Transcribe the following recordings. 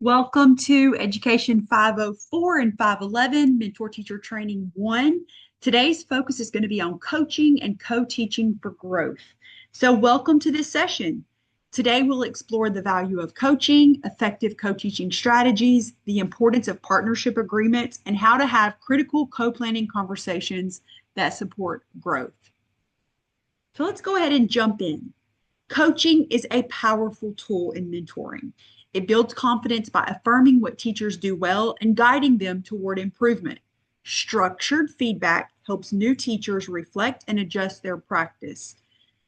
Welcome to Education 504 and 511, Mentor Teacher Training 1. Today's focus is going to be on coaching and co-teaching for growth. So welcome to this session. Today we'll explore the value of coaching, effective co-teaching strategies, the importance of partnership agreements, and how to have critical co-planning conversations that support growth. So let's go ahead and jump in. Coaching is a powerful tool in mentoring. It builds confidence by affirming what teachers do well and guiding them toward improvement. Structured feedback helps new teachers reflect and adjust their practice.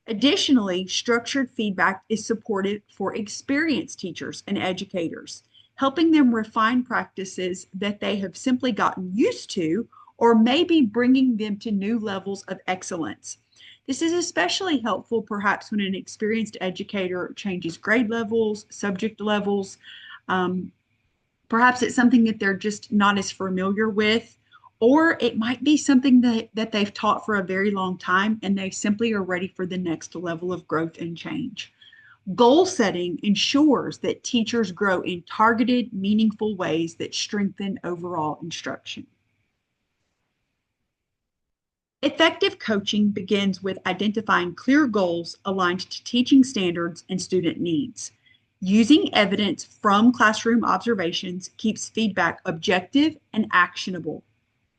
Additionally, structured feedback is supportive for experienced teachers and educators, helping them refine practices that they have simply gotten used to or maybe bringing them to new levels of excellence. This is especially helpful perhaps when an experienced educator changes grade levels, subject levels. Perhaps it's something that they're just not as familiar with, or it might be something that they've taught for a very long time and they simply are ready for the next level of growth and change. Goal setting ensures that teachers grow in targeted, meaningful ways that strengthen overall instruction. Effective coaching begins with identifying clear goals aligned to teaching standards and student needs. Using evidence from classroom observations keeps feedback objective and actionable.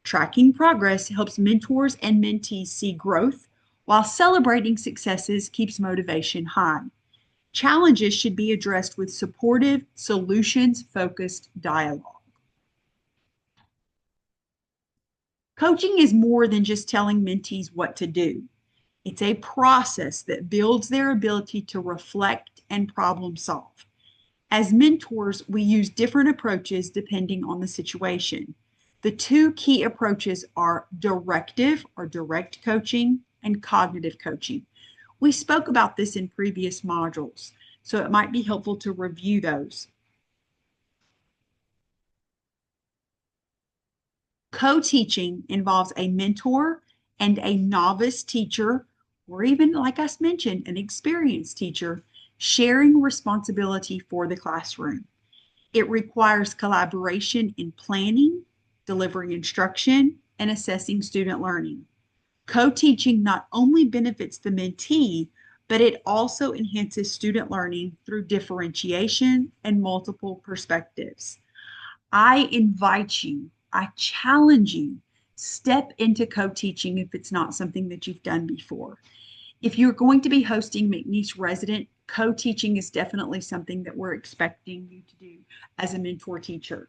Tracking progress helps mentors and mentees see growth, while celebrating successes keeps motivation high. Challenges should be addressed with supportive, solutions-focused dialogue. Coaching is more than just telling mentees what to do. It's a process that builds their ability to reflect and problem solve. As mentors, we use different approaches depending on the situation. The two key approaches are directive or direct coaching and cognitive coaching. We spoke about this in previous modules, so it might be helpful to review those. Co-teaching involves a mentor and a novice teacher, or even, like I mentioned, an experienced teacher, sharing responsibility for the classroom. It requires collaboration in planning, delivering instruction, and assessing student learning. Co-teaching not only benefits the mentee, but it also enhances student learning through differentiation and multiple perspectives. I invite you, I challenge you, step into co-teaching if it's not something that you've done before. If you're going to be hosting McNeese Resident, co-teaching is definitely something that we're expecting you to do as a mentor teacher.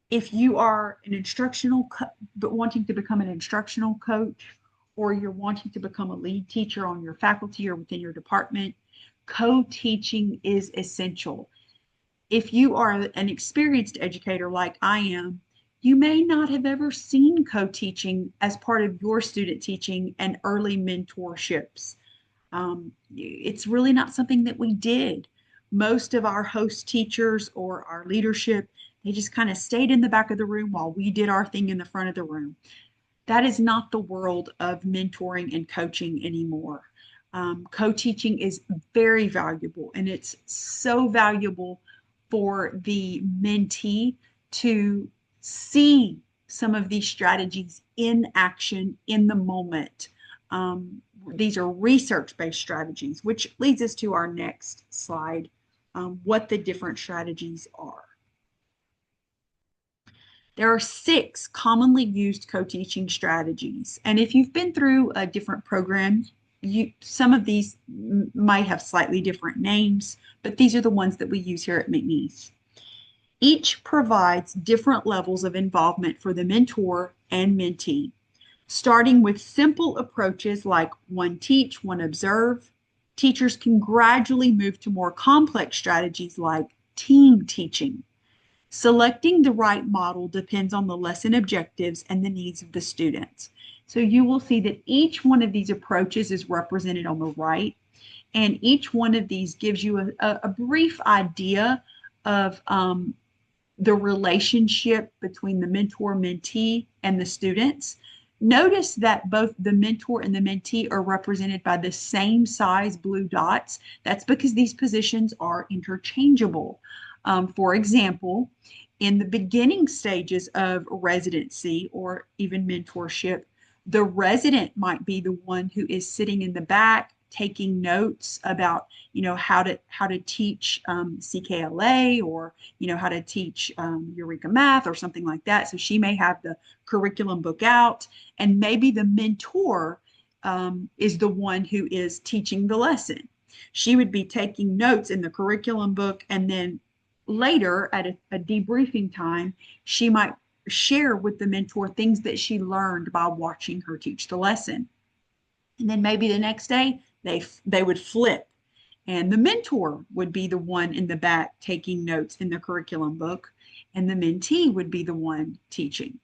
If you are an instructional, but wanting to become an instructional coach, or you're wanting to become a lead teacher on your faculty or within your department, co-teaching is essential. If you are an experienced educator like I am, you may not have ever seen co-teaching as part of your student teaching and early mentorships. It's really not something that we did. Most of our host teachers or our leadership, they just kind of stayed in the back of the room while we did our thing in the front of the room. That is not the world of mentoring and coaching anymore. Co-teaching is very valuable, and it's so valuable for the mentee to see some of these strategies in action in the moment. These are research-based strategies, which leads us to our next slide, what the different strategies are. There are 6 commonly used co-teaching strategies, and if you've been through a different program, some of these might have slightly different names, but these are the ones that we use here at McNeese. Each provides different levels of involvement for the mentor and mentee, starting with simple approaches like one teach, one observe. Teachers can gradually move to more complex strategies like team teaching. Selecting the right model depends on the lesson objectives and the needs of the students. So you will see that each one of these approaches is represented on the right, and each one of these gives you a brief idea of the relationship between the mentor-mentee and the students. Notice that both the mentor and the mentee are represented by the same size blue dots. That's because these positions are interchangeable. For example, in the beginning stages of residency or even mentorship, the resident might be the one who is sitting in the back taking notes about, how to teach CKLA, or how to teach Eureka Math or something like that. So she may have the curriculum book out, and maybe the mentor is the one who is teaching the lesson. She would be taking notes in the curriculum book, and then later at a debriefing time, she might share with the mentor things that she learned by watching her teach the lesson. And then maybe the next day they would flip, and the mentor would be the one in the back taking notes in the curriculum book, and the mentee would be the one teaching.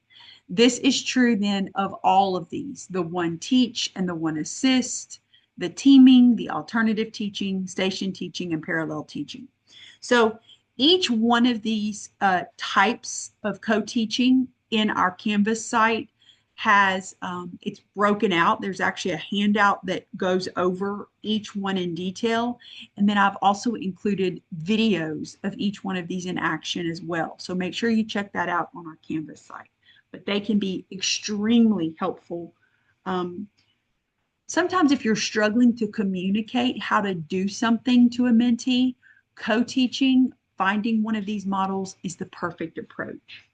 This is true then of all of these: the one teach and the one assist, the teaming, the alternative teaching, station teaching, and parallel teaching. So each one of these types of co-teaching in our Canvas site has, it's broken out. There's actually a handout that goes over each one in detail. And then I've also included videos of each one of these in action as well. So make sure you check that out on our Canvas site. But they can be extremely helpful. Sometimes if you're struggling to communicate how to do something to a mentee, co-teaching, finding one of these models is the perfect approach.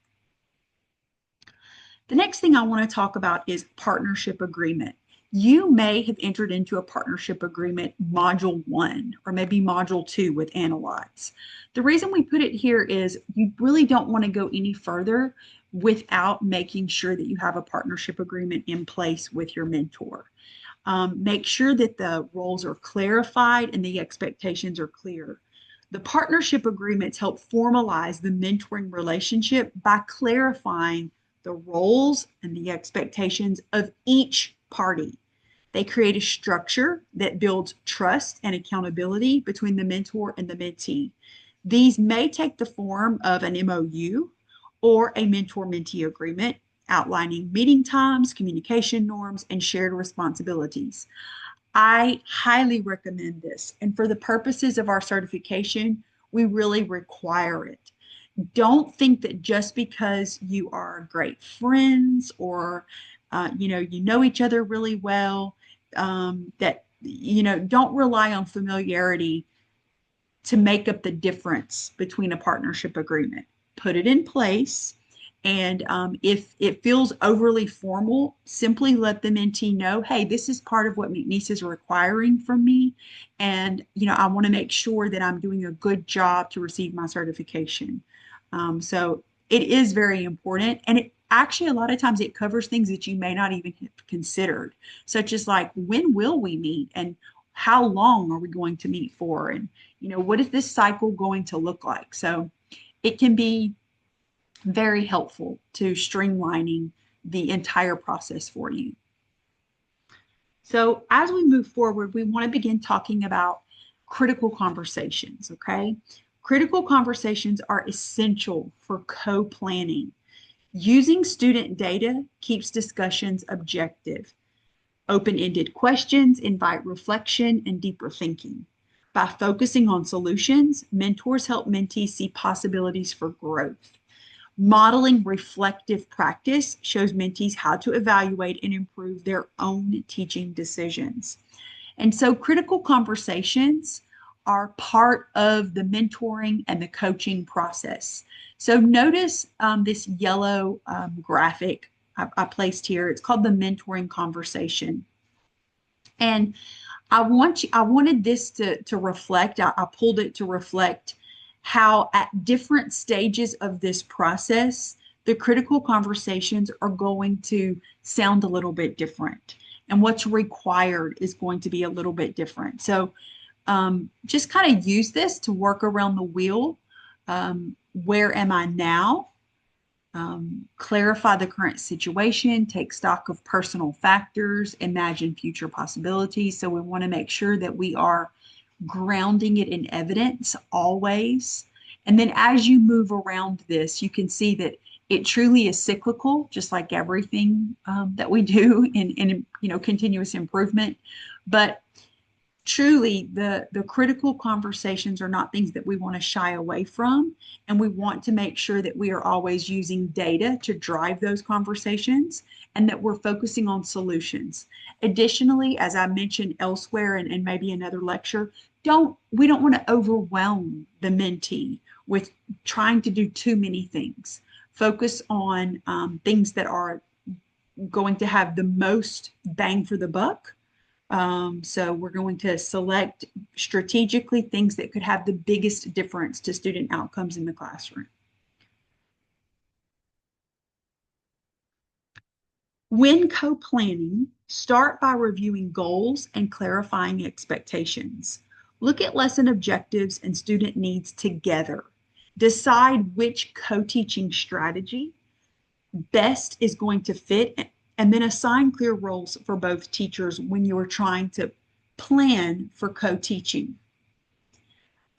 The next thing I want to talk about is partnership agreement. You may have entered into a partnership agreement module 1 or maybe module 2 with Analyze. The reason we put it here is you really don't want to go any further without making sure that you have a partnership agreement in place with your mentor. Make sure that the roles are clarified and the expectations are clear. The partnership agreements help formalize the mentoring relationship by clarifying the roles and the expectations of each party. They create a structure that builds trust and accountability between the mentor and the mentee. These may take the form of an MOU or a mentor-mentee agreement outlining meeting times, communication norms, and shared responsibilities. I highly recommend this. And for the purposes of our certification, we really require it. Don't think that just because you are great friends or you know each other really well, that don't rely on familiarity to make up the difference between a partnership agreement. Put it in place, and if it feels overly formal, simply let the mentee know, hey, this is part of what McNeese is requiring from me, and I want to make sure that I'm doing a good job to receive my certification. So it is very important, and it actually a lot of times it covers things that you may not even have considered, such as like, when will we meet, and how long are we going to meet for, and what is this cycle going to look like? So it can be very helpful to streamlining the entire process for you. So as we move forward, we want to begin talking about critical conversations, okay? Critical conversations are essential for co-planning. Using student data keeps discussions objective. Open-ended questions invite reflection and deeper thinking. By focusing on solutions, mentors help mentees see possibilities for growth. Modeling reflective practice shows mentees how to evaluate and improve their own teaching decisions. And so critical conversations are part of the mentoring and the coaching process. So notice this yellow graphic I placed here. It's called the mentoring conversation. And I wanted this to reflect, I pulled it to reflect how at different stages of this process, the critical conversations are going to sound a little bit different. And what's required is going to be a little bit different. So just kind of use this to work around the wheel. Where am I now? Clarify the current situation, take stock of personal factors, imagine future possibilities. So we want to make sure that we are grounding it in evidence always. And then as you move around this, you can see that it truly is cyclical, just like everything that we do in continuous improvement. But truly the critical conversations are not things that we want to shy away from, and we want to make sure that we are always using data to drive those conversations and that we're focusing on solutions. Additionally, as I mentioned elsewhere and maybe another lecture, we don't want to overwhelm the mentee with trying to do too many things. Focus on things that are going to have the most bang for the buck. So we're going to select strategically things that could have the biggest difference to student outcomes in the classroom. When co-planning, start by reviewing goals and clarifying expectations. Look at lesson objectives and student needs together. Decide which co-teaching strategy best is going to fit, and then assign clear roles for both teachers when you're trying to plan for co-teaching.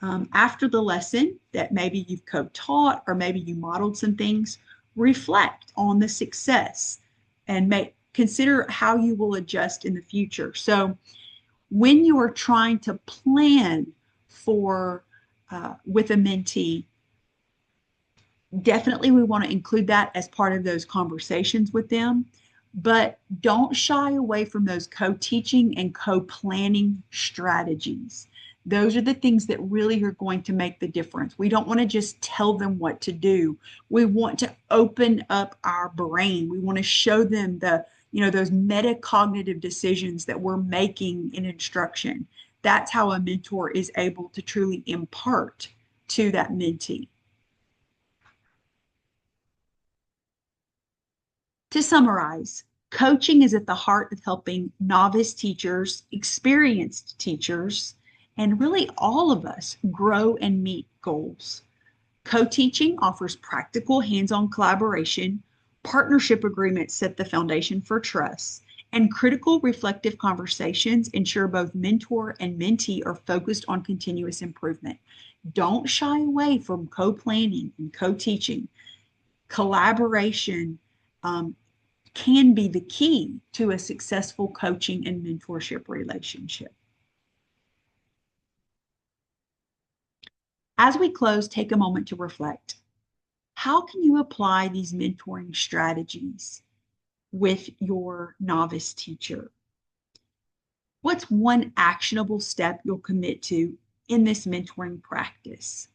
After the lesson that maybe you've co-taught or maybe you modeled some things, reflect on the success and consider how you will adjust in the future. So when you are trying to plan for with a mentee, definitely we want to include that as part of those conversations with them, but don't shy away from those co-teaching and co-planning strategies. Those are the things that really are going to make the difference. We don't want to just tell them what to do. We want to open up our brain. We want to show them those metacognitive decisions that we're making in instruction. That's how a mentor is able to truly impart to that mentee. To summarize, coaching is at the heart of helping novice teachers, experienced teachers, and really all of us grow and meet goals. Co-teaching offers practical hands-on collaboration, partnership agreements set the foundation for trust, and critical reflective conversations ensure both mentor and mentee are focused on continuous improvement. Don't shy away from co-planning and co-teaching. Collaboration can be the key to a successful coaching and mentorship relationship. As we close, take a moment to reflect. How can you apply these mentoring strategies with your novice teacher? What's one actionable step you'll commit to in this mentoring practice?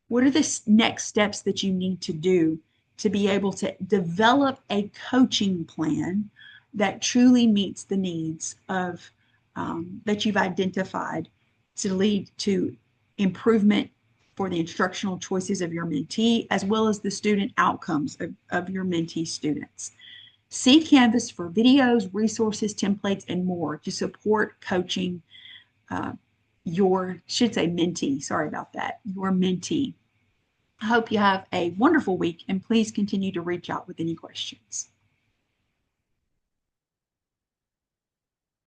What are the next steps that you need to do to be able to develop a coaching plan that truly meets the needs of that you've identified to lead to improvement for the instructional choices of your mentee, as well as the student outcomes of your mentee students? See Canvas for videos, resources, templates, and more to support coaching mentee. Sorry about that, your mentee. I hope you have a wonderful week, and please continue to reach out with any questions.